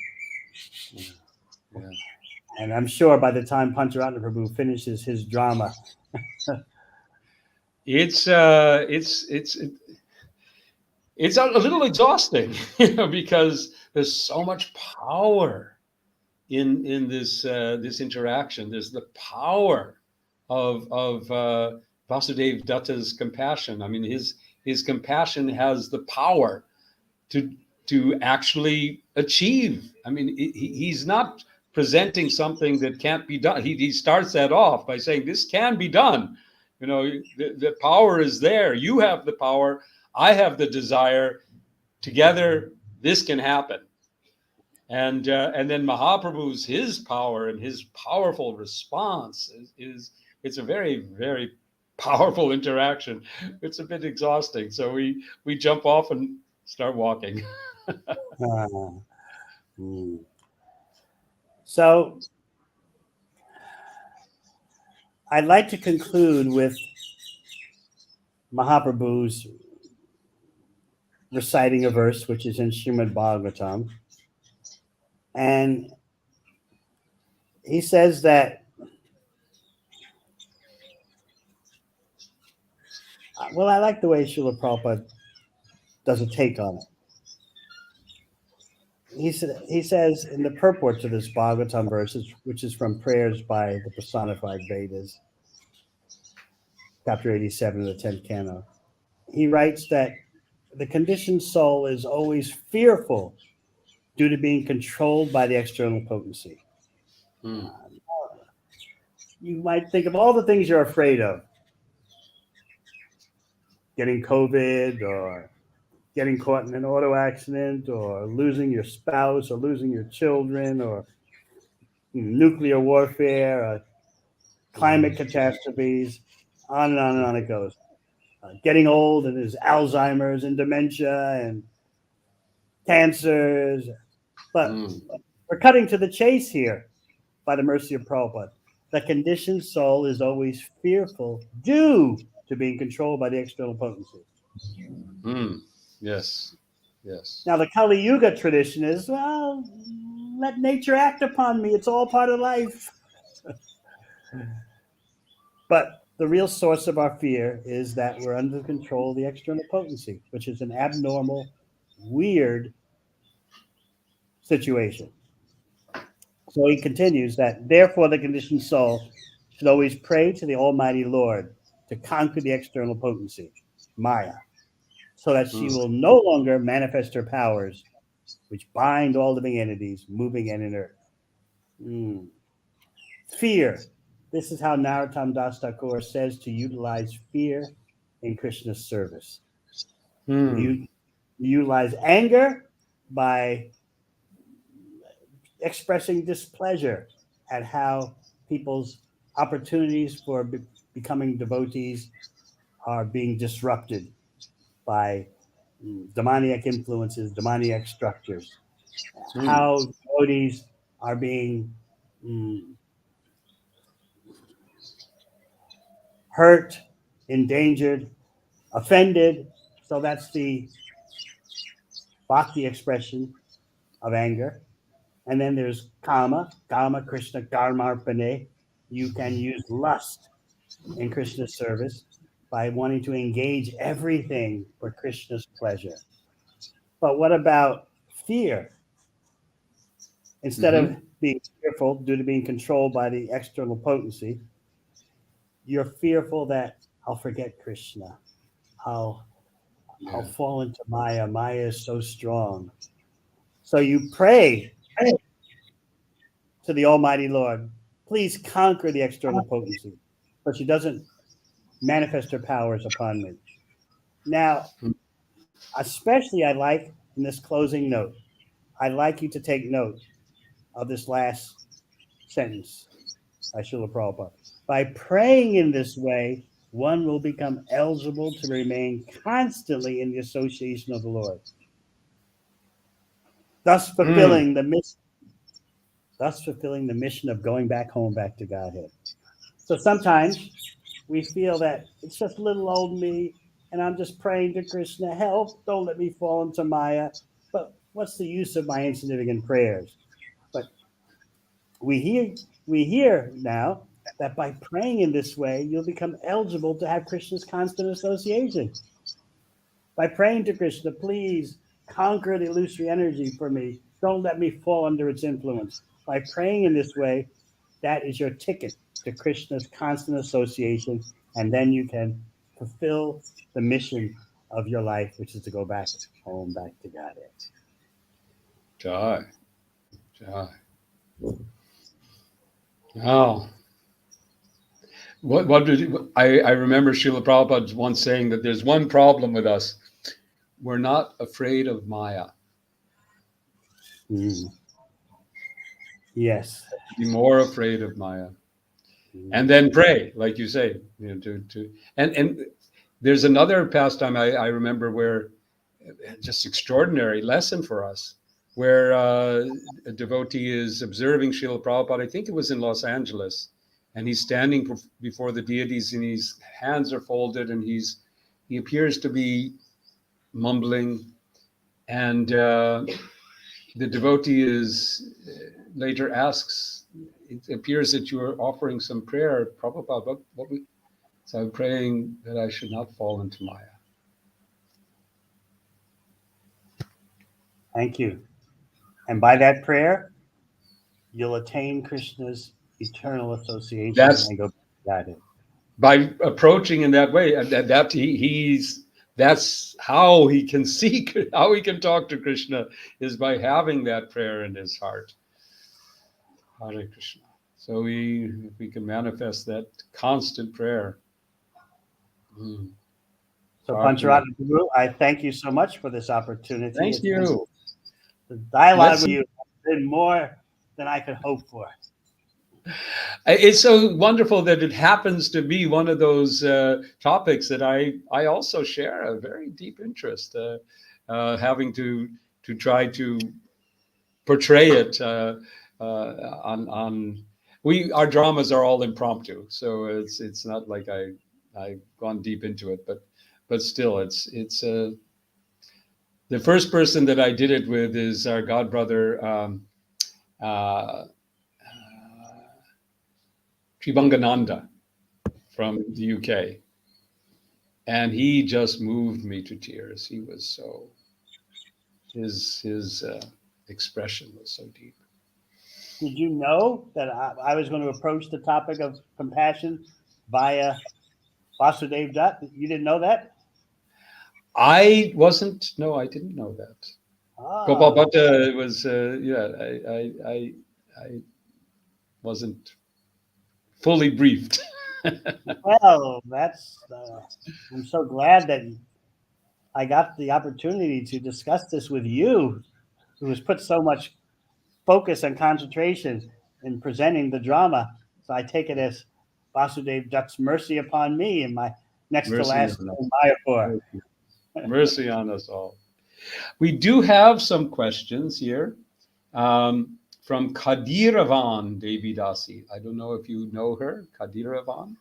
Yeah. And I'm sure by the time Pancharatna Prabhu finishes his drama, it's a little exhausting, because there's so much power in this this interaction. There's the power of Vasudeva Datta's compassion. I mean, his compassion has the power to actually achieve. I mean, he's not presenting something that can't be done. He starts that off by saying, this can be done. The power is there. You have the power. I have the desire. Together, this can happen. And then Mahaprabhu's, his power and his powerful response is it's a very, very powerful interaction. It's a bit exhausting. So we jump off and start walking. So I'd like to conclude with Mahaprabhu's reciting a verse, which is in Shrimad-Bhagavatam. And he says that, well, I like the way Srila Prabhupada does a take on it. He says in the purport to this Bhagavatam verses, which is from Prayers by the Personified Vedas, chapter 87 of the 10th canto, he writes that the conditioned soul is always fearful due to being controlled by the external potency. You might think of all the things you're afraid of. Getting COVID, or getting caught in an auto accident, or losing your spouse, or losing your children, or nuclear warfare, or climate catastrophes, on and on and on it goes. Getting old, and there's Alzheimer's and dementia and cancers. But we're cutting to the chase here by the mercy of Prabhupada. The conditioned soul is always fearful due to being controlled by the external potency. Yes. Yes. Now, the Kali Yuga tradition is, well, let nature act upon me. It's all part of life. But the real source of our fear is that we're under control of the external potency, which is an abnormal, weird situation. So he continues that, therefore, the conditioned soul should always pray to the Almighty Lord to conquer the external potency, Maya, so that she will no longer manifest her powers, which bind all living entities, moving and inert. Fear. This is how Narottam Das Thakur says to utilize fear in Krishna's service. You utilize anger by expressing displeasure at how people's opportunities for becoming devotees are being disrupted by demoniac influences, demoniac structures. How devotees are being hurt, endangered, offended. So that's the bhakti expression of anger. And then there's kama, Krishna karmarpane. You can use lust in Krishna's service by wanting to engage everything for Krishna's pleasure. But what about fear? Instead of being fearful due to being controlled by the external potency, you're fearful that I'll forget Krishna. I'll fall into Maya. Maya is so strong. So you pray to the Almighty Lord, please conquer the external potency, but she doesn't manifest her powers upon me. Now, especially I like in this closing note, I'd like you to take note of this last sentence by Srila Prabhupada. By praying in this way, one will become eligible to remain constantly in the association of the Lord, thus fulfilling the mission of going back home, back to Godhead. So sometimes we feel that it's just little old me, and I'm just praying to Krishna, help, don't let me fall into Maya. But what's the use of my insignificant prayers? But we hear now that by praying in this way, you'll become eligible to have Krishna's constant association. By praying to Krishna, please conquer the illusory energy for me. Don't let me fall under its influence. By praying in this way, that is your ticket to Krishna's constant association, and then you can fulfill the mission of your life, which is to go back home, back to Godhead. Jai. Wow. What did you, I remember Srila Prabhupada once saying that there's one problem with us. We're not afraid of Maya. Yes. Be more afraid of Maya. And then pray, like you say, and there's another pastime I remember where just extraordinary lesson for us, where a devotee is observing Srila Prabhupada. I think it was in Los Angeles, and he's standing before the deities, and his hands are folded, and he appears to be mumbling, and the devotee later asks, it appears that you are offering some prayer, Prabhupada. So I'm praying that I should not fall into Maya. Thank you. And by that prayer, you'll attain Krishna's eternal association and go back to that. By approaching in that way, that's how he can see, how he can talk to Krishna, is by having that prayer in his heart. Hare Krishna. So if we can manifest that constant prayer. So Pancharatna Guru, I thank you so much for this opportunity. Thank you. The dialogue with you has been more than I could hope for. It's so wonderful that it happens to be one of those topics that I also share a very deep interest, having to try to portray it on. Our dramas are all impromptu, so it's not like I've gone deep into it, but still it's the first person that I did it with is our godbrother Tribangananda from the UK, and he just moved me to tears. He was so, his expression was so deep. Did you know that I was going to approach the topic of compassion via Vasudeva Datta? You didn't know that? I didn't know that. Gopal Bhatta was, I wasn't fully briefed. Well, I'm so glad that I got the opportunity to discuss this with you, who has put so much focus and concentration in presenting the drama. So I take it as Vasudeva Datta's mercy upon me in my next to last Mayapur. Mercy on us all. We do have some questions here from Kadiravan Devi Dasi. I don't know if you know her, Kadiravan.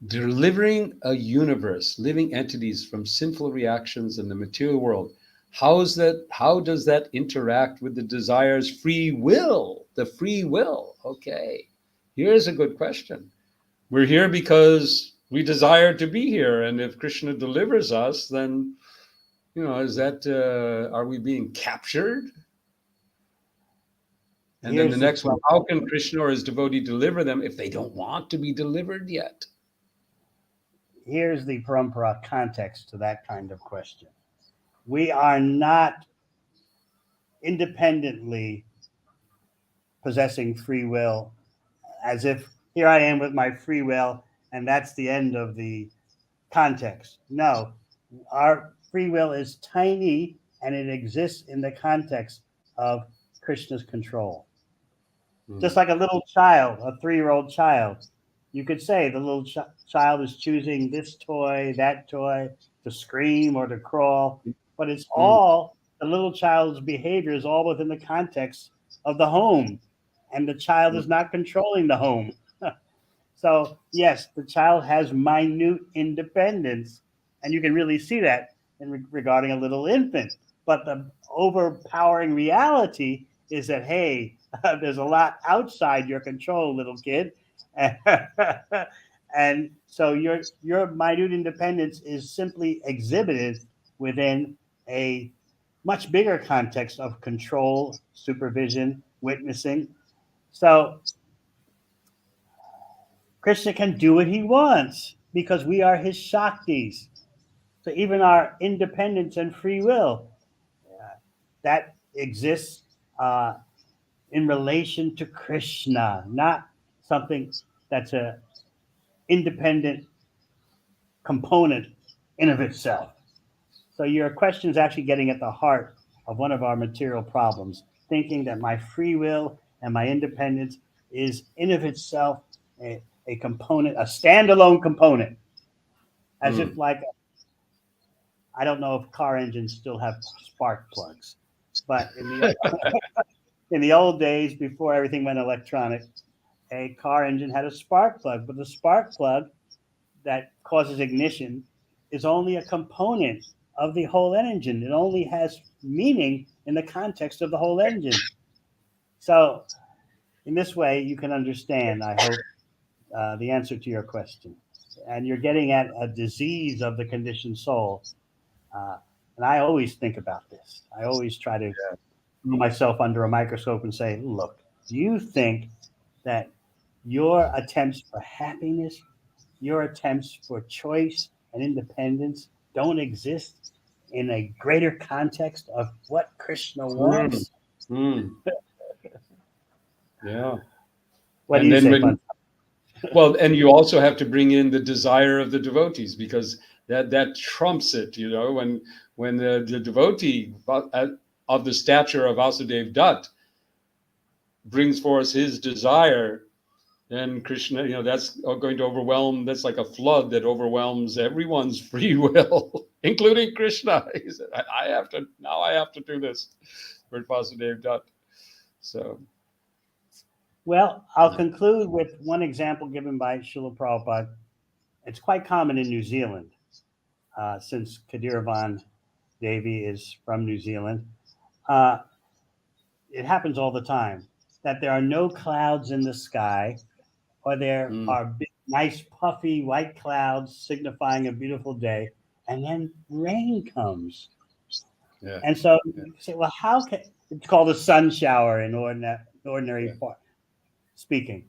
Delivering a universe, living entities from sinful reactions in the material world. How does that interact with the desire's free will? The free will. Okay, here's a good question. We're here because we desire to be here, and if Krishna delivers us, then are we being captured? And then the next one, how can Krishna or his devotee deliver them if they don't want to be delivered yet? Here's the parampara context to that kind of question. We are not independently possessing free will, as if here I am with my free will, and that's the end of the context. No, our free will is tiny, and it exists in the context of Krishna's control. Just like a little child, a 3-year-old child. You could say the little child is choosing this toy, that toy, to scream or to crawl, but it's all, the little child's behavior is all within the context of the home, and the child is not controlling the home. So yes, the child has minute independence, and you can really see that regarding a little infant. But the overpowering reality is that, hey, there's a lot outside your control, little kid. And so your minute independence is simply exhibited within a much bigger context of control, supervision, witnessing. So Krishna can do what he wants because we are his Shaktis. So even our independence and free will, that exists in relation to Krishna, not something that's an independent component in of itself. So your question is actually getting at the heart of one of our material problems, thinking that my free will and my independence is in of itself a component, a standalone component, as if like, I don't know if car engines still have spark plugs, but in the in the old days, before everything went electronic, a car engine had a spark plug, but the spark plug that causes ignition is only a component of the whole engine. It only has meaning in the context of the whole engine. So in this way, you can understand, I hope, the answer to your question. And you're getting at a disease of the conditioned soul. And I always think about this. I always try to put myself under a microscope and say, look, do you think that your attempts for happiness, your attempts for choice and independence don't exist in a greater context of what Krishna wants? Yeah. What do you say? Well, and you also have to bring in the desire of the devotees, because that trumps it. You know, when the devotee of the stature of Vasudeva Datta brings forth his desire, then Krishna, you know, that's going to overwhelm. That's like a flood that overwhelms everyone's free will, including Krishna. He said, I have to do this for Vasudeva Datta. So. Well, I'll conclude with one example given by Srila Prabhupada. It's quite common in New Zealand, since Kadiravan Devi is from New Zealand. It happens all the time that there are no clouds in the sky, or there are big, nice, puffy white clouds signifying a beautiful day, and then rain comes. Yeah. And so you say, well, how can it's called a sun shower in ordinary speaking.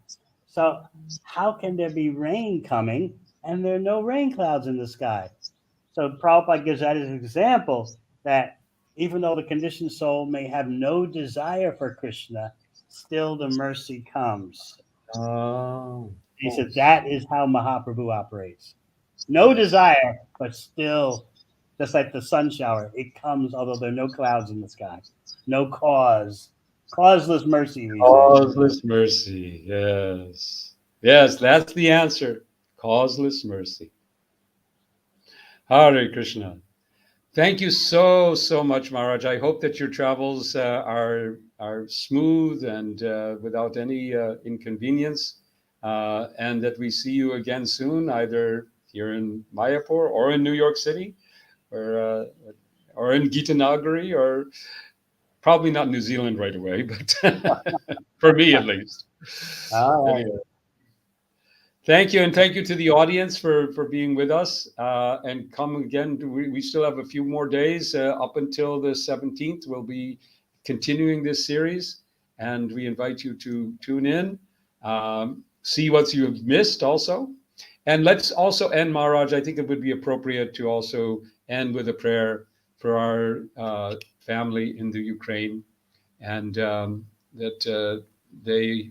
So how can there be rain coming and there are no rain clouds in the sky? So Prabhupada gives that as an example that even though the conditioned soul may have no desire for Krishna, still the mercy comes. He said that is how Mahaprabhu operates. No desire, but still, just like the sun shower, it comes although there are no clouds in the sky. No cause. Causeless mercy. Causeless mercy, yes. Yes, that's the answer. Causeless mercy. Hare Krishna. Thank you so much, Maharaj. I hope that your travels are smooth and without any inconvenience, and that we see you again soon, either here in Mayapur or in New York City, or in Gitanagari, or probably not New Zealand right away, but for me at least. Anyway. Thank you, and thank you to the audience for being with us. And come again. We still have a few more days up until the 17th. We'll be continuing this series, and we invite you to tune in, see what you've missed also. And let's also end, Maharaj. I think it would be appropriate to also end with a prayer for our family in the Ukraine, and that they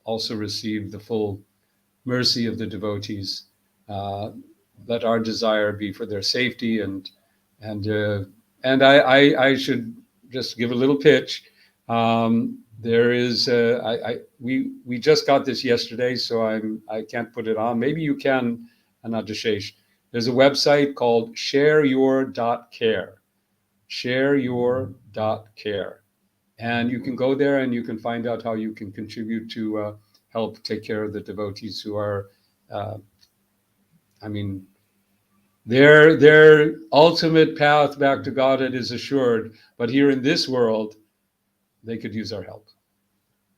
also receive the full mercy of the devotees. Let our desire be for their safety, and I should just give a little pitch. There is we just got this yesterday, so I can't put it on. Maybe you can, Anadashesh. There's a website called shareyour.care. Shareyour.care. And you can go there and you can find out how you can contribute to help take care of the devotees who are, their ultimate path back to Godhead is assured, but here in this world, they could use our help.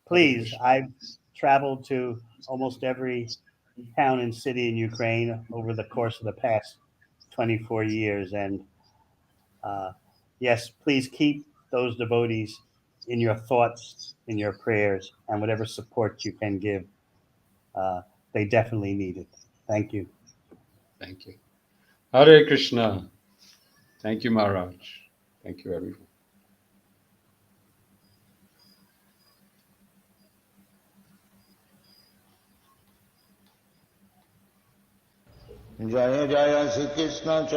Please, I've traveled to almost every town and city in Ukraine over the course of the past 24 years. And yes, please keep those devotees in your thoughts, in your prayers, and whatever support you can give. They definitely need it. Thank you. Thank you. Hare Krishna. Thank you, Maharaj. Thank you, everyone. Jaya Jaya Shri Krishna